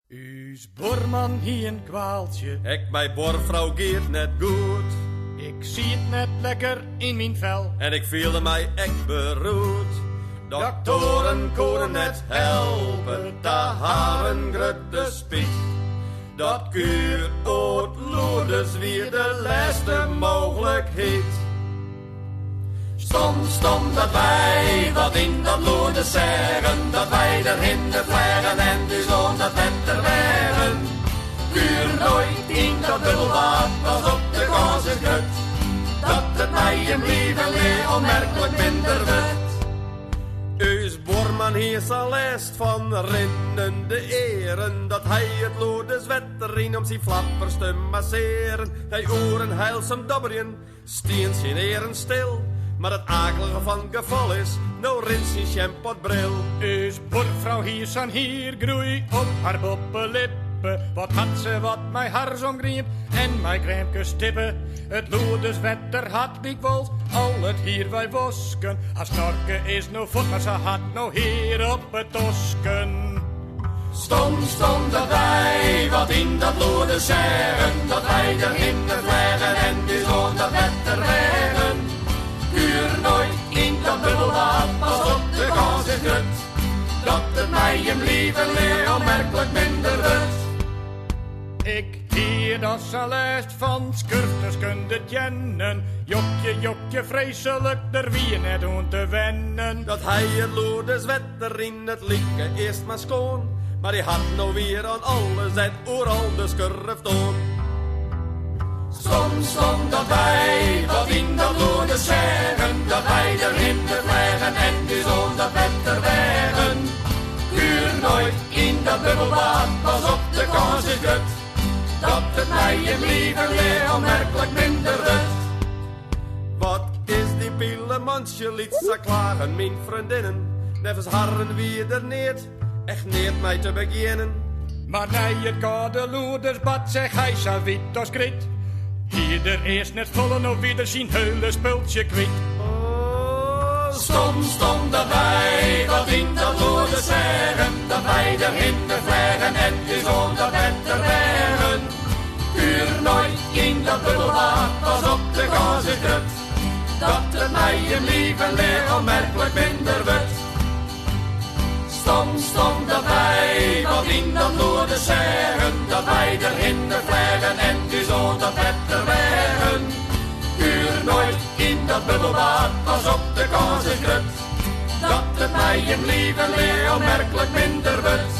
U's boorman hier een kwaaltje. Ik bij borvrouw geert net goed. Ik zie het net lekker in mijn vel. En ik voelde mij echt beroerd. Doktoren konden net helpen, daar hebben grote spiet. Dat kuur oud Lourdes weer de laatste mogelijkheid. Stond dat wij wat in dat Lourdes zeggen, dat wij erin de vleggen en dus on dat wetter waren. Kuur nooit in dat bubbelbad, was op de kans is gut. Dat het mij een leven weer onmerkelijk minder werd. U's boorman hier zal last van rinnende eren, dat hij het Lourdes wetter in om zijn flappers te masseren. Hij oren heilzaam dobberjen, stien zijn eren stil. Maar het akelige van geval is, nou rint zijn champotbril. U's boervrouw hier zijn hier groei op haar boppenlippen. Wat had ze wat mij haar omgriep en mij kremkes tippen. Het Lourdes wetter had dikwijls al het hier wij wosken. Haar snorken is nou voet, maar ze had nou hier op het tosken. Stond dat wij wat in dat Lourdes zeggen, dat wij erin de vleggen en dus on dat wetter regen. Kuur nooit in dat bubbelbad, pas op de kans is gut. Dat het mij een leven leer onmerkelijk minder wordt. Ik hier dat ze lijst van skurfters kunde jennen. Jokje, vreselijk, er wie net om te wennen. Dat hij het Lourdes wetter in het lieke eerst maar schoon. Maar hij had nou weer aan alles en ooral de skurft on. Stond dat wij wat in dat Lourdes zeggen, dat wij erin de vleggen en dus on dat wetter wegen. Kuur nooit in dat bubbelbad, pas op de kans is gut. Dat het mij een leven weer onmerkelijk minder wordt. Wat is die pielemonsje liet ze klagen, mijn vriendinnen. Nevens harren wie er neert, echt neert mij te beginnen. Maar nee, het koude Lourdesbad, zeg hij zo wit als krit. Hier er eerst net vallen of weer zien hele spultje kwijt. Stond dat wij wat in dat Lourdes zeggen, dat wij erin de vleggen en dus on dat wetter wegen. Kuur nooit in dat bubbelbad, pas op de kans is gut. Dat het mij een leven leer onmerkelijk minder wordt. Stond dat wij wat in dat Lourdes zeggen, dat wij erin de vleggen en dus on dat wetter wegen. Kuur nooit in dat bubbelbad, pas op de kans is gut. Dat het mij een leven leer onmerkelijk minder wordt.